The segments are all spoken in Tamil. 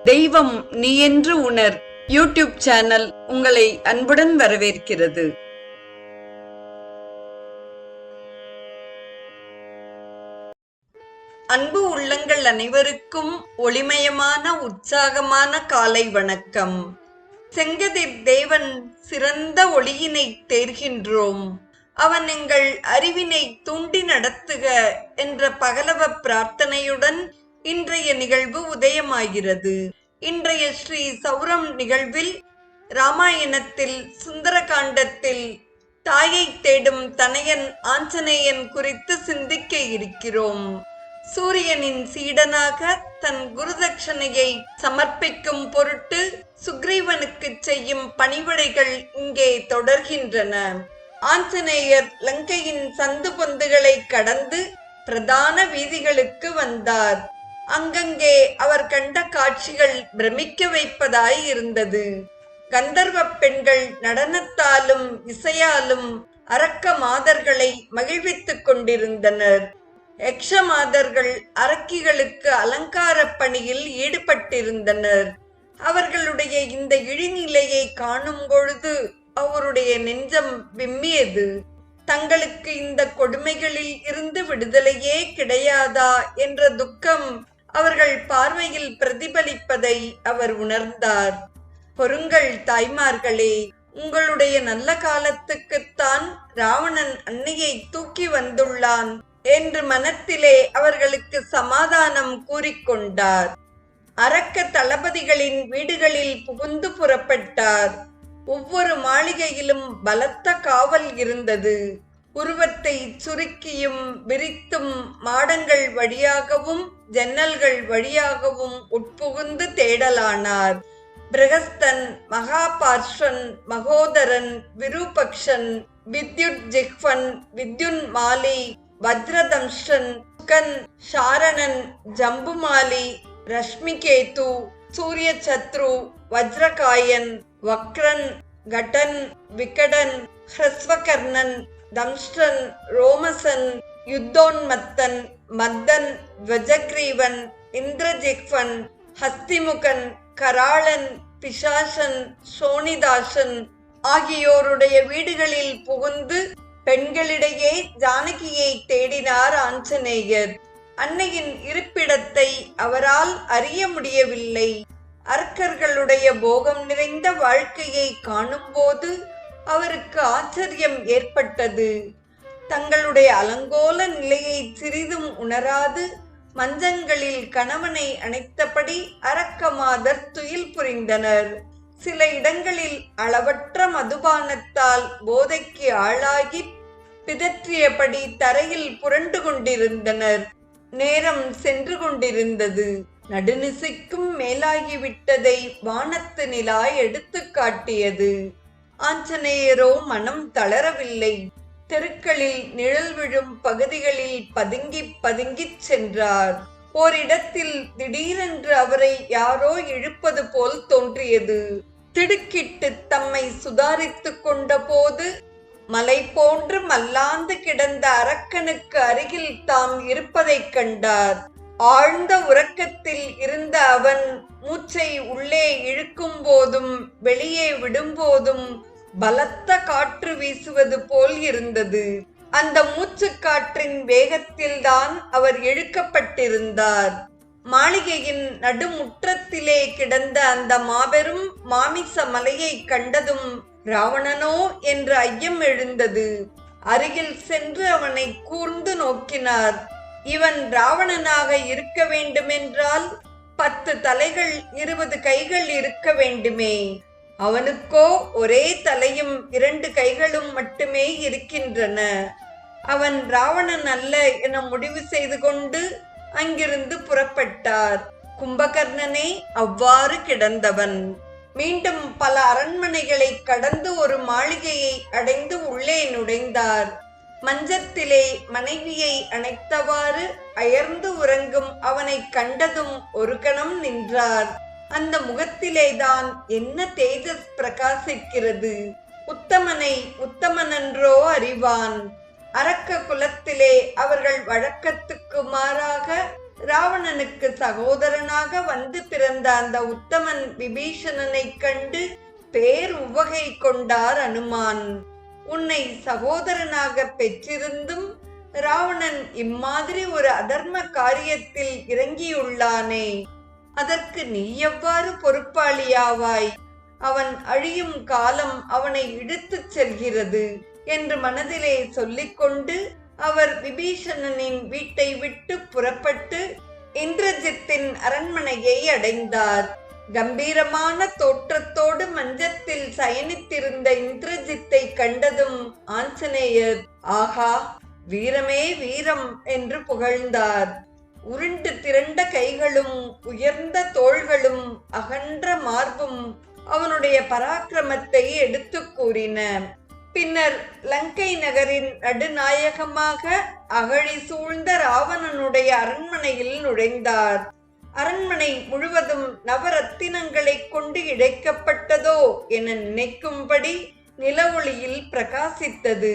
தெய்வம் நீ என்று உணர் யூடியூப் சேனல் உங்களை அன்புடன் வரவேற்கிறது. அன்பு உள்ளங்கள் அனைவருக்கும் ஒளிமயமான உற்சாகமான காலை வணக்கம். செங்கதிர் தேவன் சிறந்த ஒளியினை தேர்கின்றோம், அவன் எங்கள் அறிவினை தூண்டி நடத்துக என்ற பகலவ பிரார்த்தனையுடன் இன்றைய நிகழ்வு உதயமாகிறது. இன்றைய ஸ்ரீ சௌரம் நிகழ்வில் ராமாயணத்தில் சுந்தரகாண்டத்தில் தாயை தேடும் தனையன் ஆஞ்சநேயன் குறித்து சிந்திக்க இருக்கிறோம். சூரியனின் சீடனாக தன் குருதட்சணையை சமர்ப்பிக்கும் பொருட்டு சுக்ரீவனுக்கு செய்யும் பணிவிடைகள் இங்கே தொடர்கின்றன. ஆஞ்சநேயர் லங்கையின் சந்து பொந்துகளை கடந்து பிரதான வீதிகளுக்கு வந்தார். அங்கங்கே அவர் கண்ட காட்சிகள் பிரமிக்க வைப்பதாய் இருந்தது. கந்தர்வ பெண்கள் நடனத்தாலும் இசையாலும் அரக்க மாதர்களை மகிழ்வித்துக் கொண்டிருந்தனர். யக்ஷ மாதர்கள் அரக்கிகளுக்கு அலங்கார பணியில் ஈடுபட்டிருந்தனர். அவர்களுடைய இந்த இழிநிலையை காணும் பொழுது அவருடைய நெஞ்சம் விம்மியது. தங்களுக்கு இந்த கொடுமைகளில் இருந்து விடுதலையே கிடையாதா என்ற துக்கம் அவர்கள் பார்வையில் பிரதிபலிப்பதை அவர் உணர்ந்தார். பொறுங்கள் தாய்மார்களே, உங்களுடைய நல்ல காலத்துக்குத்தான் ராவணன் அன்னையை தூக்கி வந்துள்ளான் என்று மனத்திலே அவர்களுக்கு சமாதானம் கூறிக்கொண்டார். அரக்க தளபதிகளின் வீடுகளில் புகுந்து புறப்பட்டார். ஒவ்வொரு மாளிகையிலும் பலத்த காவல் இருந்தது. உருவத்தை சுருக்கியும் விரித்தும் மாடங்கள் வழியாகவும் ஜன்னல்கள் வழியாகவும் உட்புகுந்து தேடலானார். பிரகஸ்தன், மகாபார்ஷ்வன், மகோதரன், விருபக்ஷன், வித்யுத் ஜிஹ்வன், வித்யுன்மாலி, வஜ்ரதம்ஷன், சுகன், சாரணன், ஜம்புமாலி, ரஷ்மிகேது, சூரிய சத்ரு, வஜ்ரகாயன், வக்ரன், கடன், விகடன், ஹ்ரஸ்வகர்ணன், தம்ஷ்டன், ரோமசன், யுத்தோன்மத்தன், மத்தன், துவஜக்ரீவன், இந்திரஜிஹ்வன், ஹஸ்திமுகன், கராளன், பிசாசன், சோனிதாசன் ஆகியோருடைய வீடுகளில் புகுந்து பெண்களிடையே ஜானகியை தேடினார் ஆஞ்சநேயர். அன்னையின் இருப்பிடத்தை அவரால் அறிய முடியவில்லை. அரக்கர்களுடைய போகம் நிறைந்த வாழ்க்கையை காணும்போது அவருக்கு ஆச்சரியம் ஏற்பட்டது. தங்களுடைய அலங்கோல நிலையை சிறிதும் உணராது மஞ்சங்களில் கணவனை அணைத்தபடி அரக்கமாதர் துயில் புரிந்தனர். சில இடங்களில் அளவற்ற மதுபானத்தால் போதைக்கு ஆளாகி பிதற்றியபடி தரையில் புரண்டு கொண்டிருந்தனர். நேரம் சென்று கொண்டிருந்தது. நடுநிசைக்கும் மேலாகிவிட்டதை வானத்து நிலா எடுத்து காட்டியது. ஆஞ்சநேயரோ மனம் தளரவில்லை. தெருக்களில் நிழல் விழும் பகுதிகளில் பதுங்கி பதுங்கிச் சென்றார். ஓரிடத்தில் திடீரென்று அவரை யாரோ இழுப்பது போல் தோன்றியது. திடுக்கிட்டு தம்மை சுதாரித்துக் கொண்ட போது மலை போன்று மல்லாந்து கிடந்த அரக்கனுக்கு அருகில் தாம் இருப்பதைக் கண்டார். ஆழ்ந்த உறக்கத்தில் இருந்த அவன் மூச்சை உள்ளே இழுக்கும் போதும் வெளியே விடும்போதும் பலத்த காற்று வீசுவது போல் இருந்தது. அந்த மூச்சு காற்றின் வேகத்தில்தான் அவர் இழுக்கப்பட்டிருந்தார். மாளிகையின் நடுமுற்றத்திலே கிடந்த அந்த மாபெரும் மாமிச மலையை கண்டதும் ராவணனோ என்று ஐயம் எழுந்தது. அருகில் சென்று அவனை கூர்ந்து நோக்கினார். இவன் ராவணனாக இருக்க வேண்டுமென்றால் 10 தலைகள் 20 கைகள் இருக்க வேண்டுமே. அவனுக்கோ ஒரே தலையும் 2 கைகளும் மட்டுமே இருக்கின்றன. அவன் ராவணன் அல்ல என முடிவு செய்து கொண்டு அங்கிருந்து புறப்பட்டார். கும்பகர்ணனே அவ்வாறு கிடந்தவன். மீண்டும் பல அரண்மனைகளை கடந்து ஒரு மாளிகையை அடைந்து உள்ளே நுழைந்தார். மஞ்சத்திலே மனைவியை அணைத்தவாறு அயர்ந்து உறங்கும் அவனை கண்டதும் ஒரு கணம் நின்றார். அந்த முகத்திலேதான் என்ன தேஜஸ் பிரகாசிக்கிறது! உத்தமனை உத்தமனன்றோ அறிவான். அரக்க குலத்திலே அவர்கள் வழக்கத்துக்கு மாறாக ராவணனுக்கு சகோதரனாக வந்து பிறந்த அந்த உத்தமன் விபீஷணனை கண்டு பேர் உவகை கொண்டார் அனுமான். உன்னை சகோதரனாக பெற்றிருந்தும் ராவணன் இம்மாதிரி ஒரு அதர்ம காரியத்தில் இறங்கியுள்ளானே, அதற்கு நீ எவ்வாறு பொறுப்பாளியாவாய்? அவன் அழியும் காலம் அவனை இழுத்துச் செல்கிறது என்று மனதிலே சொல்லிக்கொண்டு அவர் விபீஷணனின் வீட்டை விட்டு புறப்பட்டு இந்திரஜித்தின் அரண்மனையை அடைந்தார். கம்பீரமான தோற்றத்தோடு மஞ்சத்தில் சயனித்திருந்த இந்திரஜித்தை கண்டதும் ஆஞ்சநேயர் ஆஹா, வீரமே வீரம் என்று புகழ்ந்தார். உருண்டு திரண்ட கைகளும் உயர்ந்த தோள்களும் அகன்ற மார்பும் அவனுடைய பராக்கிரமத்தை எடுத்து கூறின. பின்னர் லங்கை நகரின் நடுநாயகமாக அகழி சூழ்ந்த ராவணனுடைய அரண்மனையில் நுழைந்தார். அரண்மனை முழுவதும் நவரத்தினங்களை கொண்டு இழைக்கப்பட்டதோ என நினைக்கும்படி நில ஒளியில் பிரகாசித்தது.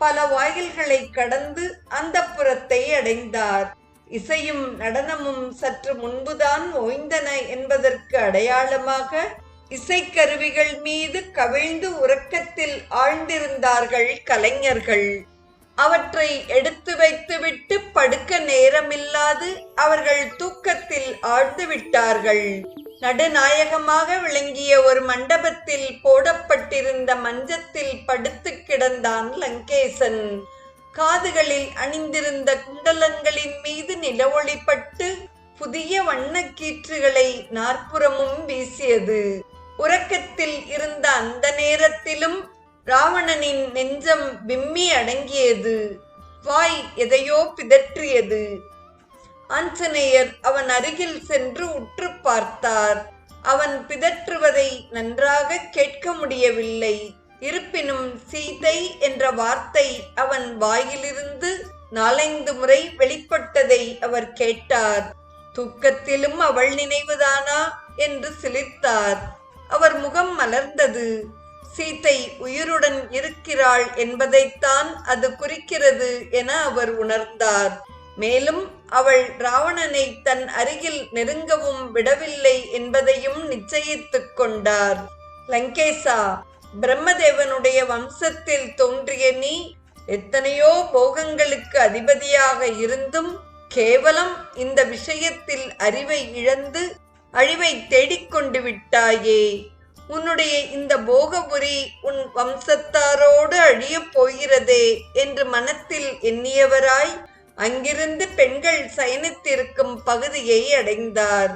பல வாயில்களை கடந்து அந்தப்புரத்தை அடைந்தார். இசையும் நடனமும் சற்று முன்புதான் ஓய்ந்தன என்பதற்கு அடையாளமாக இசைக்கருவிகள் மீது கவிழ்ந்து உறக்கத்தில் ஆழ்ந்திருந்தார்கள் கலைஞர்கள். அவற்றை எடுத்து வைத்துவிட்டு படுக்க நேரமில்லாது அவர்கள் தூக்கத்தில் ஆழ்ந்து விட்டார்கள். நடுநாயகமாக விளங்கிய ஒரு மண்டபத்தில் போடப்பட்டிருந்த மஞ்சத்தில் படுத்து கிடந்தான் லங்கேசன். காதுகளில் அணிந்திருந்த குண்டலங்களின் மீது நிலவொளிப்பட்டு புதிய வண்ணக் கீற்றுகளை நாற்புறமும் வீசியது. உறக்கத்தில் இருந்த அந்த நேரத்திலும் ராவணனின் நெஞ்சம் விம்மி அடங்கியது. வாய் எதையோ பிதற்றியது. ஆஞ்சநேயர் அவன் அருகில் சென்று உற்று பார்த்தார். அவன் பிதற்றுவதை நன்றாக கேட்க முடியவில்லை. இருப்பினும் சீதை என்ற வார்த்தை அவன் வாயிலிருந்து 4-5 முறை வெளிப்பட்டதை அவர் கேட்டார். தூக்கத்திலும் அவள் நினைவுதானா என்று சிலிர்த்தார். அவர் முகம் மலர்ந்தது. சீதை உயிருடன் இருக்கிறாள் என்பதைத்தான் அது குறிக்கிறது என அவர் உணர்ந்தார். மேலும் அவள் ராவணனை தன் அருகில் நெருங்கவும் விடவில்லை என்பதையும் நிச்சயித்துக் கொண்டார். லங்கேசா, பிரம்மதேவனுடைய வம்சத்தில் தோன்றிய நீ எத்தனையோ போகங்களுக்கு அதிபதியாக இருந்தும் கேவலம் இந்த விஷயத்தில் அறிவை இழந்து அழிவை தேடிக்கொண்டு விட்டாயே. உன்னுடைய இந்த போகபுரி உன் வம்சத்தாரோடு அழியப் போகிறதே என்று மனத்தில் எண்ணியவராய் அங்கிருந்து பெண்கள் சயனித்திருக்கும் பகுதியை அடைந்தார்.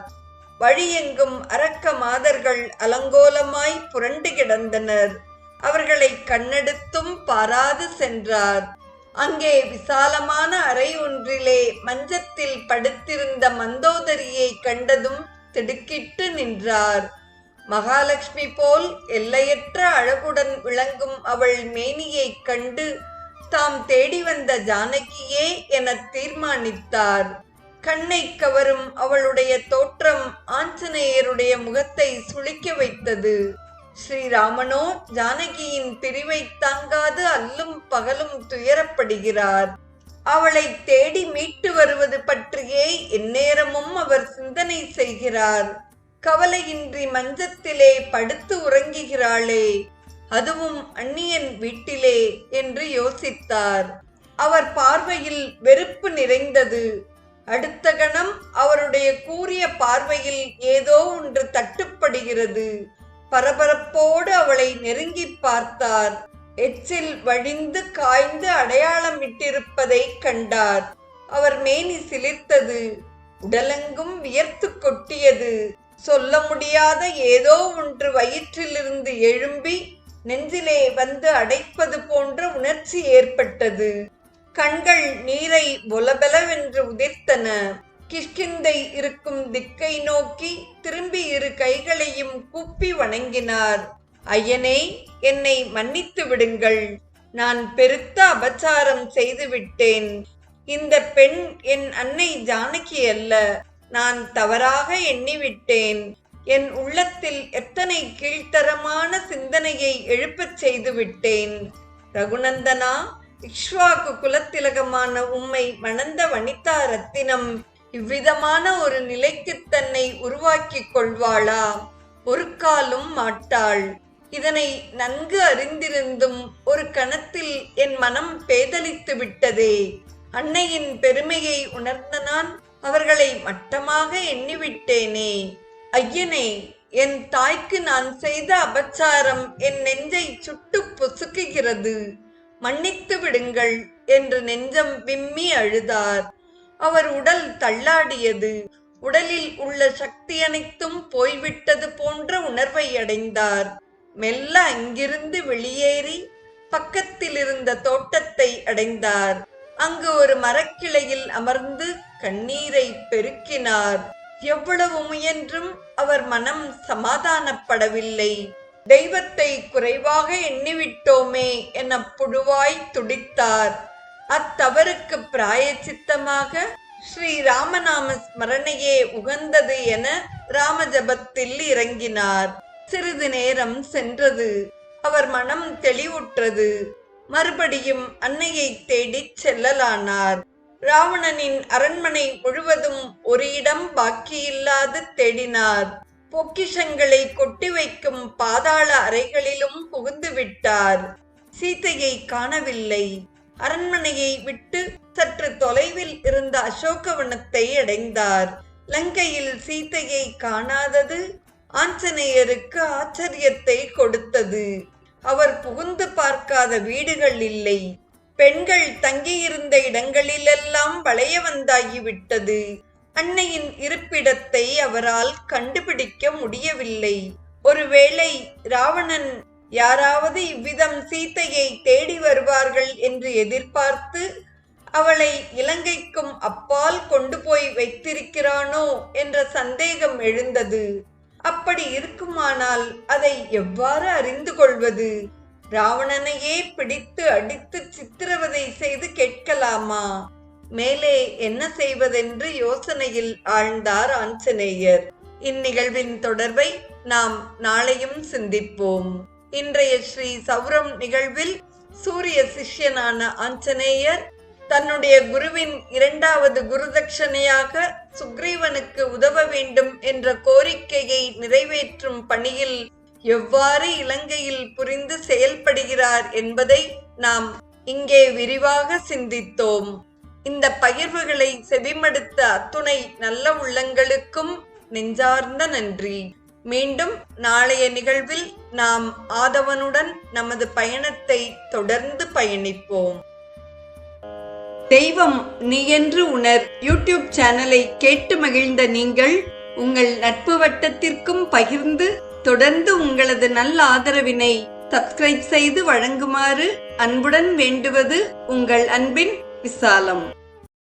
வழியெங்கும் அரக்க மாதர்கள் அலங்கோலமாய் புரண்டு கிடந்தனர். அவர்களை கண்ணெடுத்தும் பாராது சென்றார். அங்கே விசாலமான அறை ஒன்றிலே மஞ்சத்தில் படுத்திருந்த மந்தோதரியை கண்டதும் திடுக்கிட்டு நின்றார். மகாலட்சுமி போல் எல்லையற்ற அழகுடன் விளங்கும் அவள் மேனியை கண்டு தாம் தேடி வந்த ஜானகியே என தீர்மானித்தார். கண்ணை கவரும் அவளுடைய தோற்றம் ஆஞ்சநேயருடைய முகத்தை சுளிக்க வைத்தது. ஸ்ரீராமனோ ஜானகியின் பிரிவை தாங்காது அல்லும் பகலும் துயரப்படுகிறார். அவளை தேடி மீட்டு வருவது பற்றியே எந்நேரமும் அவர் சிந்தனை செய்கிறார். கவலையின்றி மஞ்சத்திலே படுத்து உறங்குகிறாளே, அதுவும் அந்நியன் வீட்டிலே என்று யோசித்தார். அவர் பார்வையில் வெறுப்பு நிறைந்தது. அடுத்த கணம் அவருடைய கூரிய பார்வையில் ஏதோ ஒன்று தட்டுப்படுகிறது. பரபரப்போடு அவளை நெருங்கி பார்த்தார். எச்சில் வழிந்து காய்ந்து அடையாளம் இட்டிருப்பதை கண்டார். அவர் மேனி சிலிர்த்தது. உடலெங்கும் வியர்த்து கொட்டியது. சொல்ல முடியாத ஏதோ ஒன்று வயிற்றிலிருந்து எழும்பி நெஞ்சிலே வந்து அடைப்பது போன்ற உணர்ச்சி ஏற்பட்டது. கண்கள் நீரை பொலபெலவென்று உதிர்த்தன. கிஷ்கிந்தை இருக்கும் திக்கை நோக்கி திரும்பி 2 கைகளையும் கூப்பி வணங்கினார். ஐயனே, என்னை மன்னித்து விடுங்கள். நான் பெருத்த அபச்சாரம் செய்துவிட்டேன். இந்த பெண் என் அன்னை ஜானகி அல்ல. நான் தவறாக எண்ணிவிட்டேன். என் உள்ளத்தில் எத்தனை கீழ்த்தரமான சிந்தனையை எழுப்பச் செய்து விட்டேன். ரகுநந்தனா, இக்ஷ்வாகு குலத்திலகமான உம்மை மணந்த வனிதா ரத்தினம் இவ்விதமான ஒரு நிலைக்கு தன்னை உருவாக்கிக் கொள்வாளா? ஒரு காலும் மாட்டாள். இதனை நன்கு அறிந்திருந்தும் ஒரு கணத்தில் என் மனம் பேதலித்து விட்டதே. அன்னையின் பெருமையை உணர்ந்த நான் அவர்களை மட்டமாக எண்ணிவிட்டேனே. ஐயனே, என் தாய்க்கு நான் செய்த அபச்சாரம் என் நெஞ்சை சுட்டு பொசுக்குகிறது. மன்னித்து விடுங்கள் என்று நெஞ்சம் விம்மி அழுதார். அவர் உடல் தள்ளாடியது. உடலில் உள்ள சக்தி அனைத்தும் போய்விட்டது போன்ற உணர்வை அடைந்தார். மெல்ல அங்கிருந்து வெளியேறி பக்கத்தில் இருந்த தோட்டத்தை அடைந்தார். அங்கு ஒரு மரக்கிளையில் அமர்ந்து கண்ணீரை பெருக்கினார். எவ்வளவு முயன்றும் அவர் மனம் சமாதானப்படவில்லை. தெய்வத்தை குறைவாக எண்ணிவிட்டோமே என புழுவாய் துடித்தார். அத்தவறுக்கு பிராயச்சித்தமாக ஸ்ரீ ராமநாம ஸ்மரணையே உகந்தது என ராமஜபத்தில் இறங்கினார். சிறிது நேரம் சென்றது. அவர் மனம் தெளிவுற்றது. மறுபடியும் அன்னையை தேடிச் செல்லலானார். ராவணனின் அரண்மனை முழுவதும் ஒரு இடம் பாக்கியில்லாது தேடினார். பொக்கிஷங்களை கொட்டி வைக்கும் பாதாள அறைகளிலும் புகுந்து விட்டார். சீதையை காணவில்லை. அரண்மனையை விட்டு சற்று தொலைவில் இருந்த அசோகவனத்தை அடைந்தார். லங்கையில் சீதையை காணாதது ஆஞ்சநேயருக்கு ஆச்சரியத்தை கொடுத்தது. அவர் புகுந்து பார்க்காத வீடுகள் இல்லை. பெண்கள் தங்கியிருந்த இடங்களிலெல்லாம் வளைய வந்தாகிவிட்டது. அன்னையின் இருப்பிடத்தை அவரால் கண்டுபிடிக்க முடியவில்லை. ஒருவேளை ராவணன் யாராவது இவ்விதம் சீதையை தேடி வருவார்கள் என்று எதிர்பார்த்து அவளை இலங்கைக்கும் அப்பால் கொண்டு போய் வைத்திருக்கிறானோ என்ற சந்தேகம் எழுந்தது. அப்படி இருக்குமானால் அதை எவ்வாறு அறிந்து கொள்வது? ராவணனையே பிடித்து அடித்து சித்திரவதை செய்து கேட்கலாமா? மேலே என்ன செய்வதென்று யோசனையில் ஆழ்ந்தார் ஆஞ்சநேயர். இந்நிகழ்வின் தொடர்பை நாம் நாளையும் சிந்திப்போம். இன்றைய ஸ்ரீ சௌரம் நிகழ்வில் சூரிய சிஷ்யனான ஆஞ்சநேயர் தன்னுடைய குருவின் இரண்டாவது குருதட்சணையாக சுக்ரீவனுக்கு உதவ வேண்டும் என்ற கோரிக்கையை நிறைவேற்றும் பணியில் எவ்வாறு இலங்கையில் புரிந்து செயல்படுகிறார் என்பதை நாம் இங்கே விரிவாக சிந்தித்தோம். இந்த பகிர்வுகளை செவிமடுத்த அத்துணை நல்ல உள்ளங்களுக்கும் நெஞ்சார்ந்த நன்றி. மீண்டும் நாளைய நிகழ்வில் நாம் ஆதவனுடன் நமது பயணத்தை தொடர்ந்து பயணிப்போம். தெய்வம் நீ என்று உணர் யூடியூப் சேனலை கேட்டு மகிழ்ந்த நீங்கள் உங்கள் நட்பு வட்டத்திற்கும் பகிர்ந்து தொடர்ந்து உங்களது நல்ல ஆதரவினை சப்ஸ்கிரைப் செய்து வழங்குமாறு அன்புடன் வேண்டுவது உங்கள் அன்பின் விசாலம்.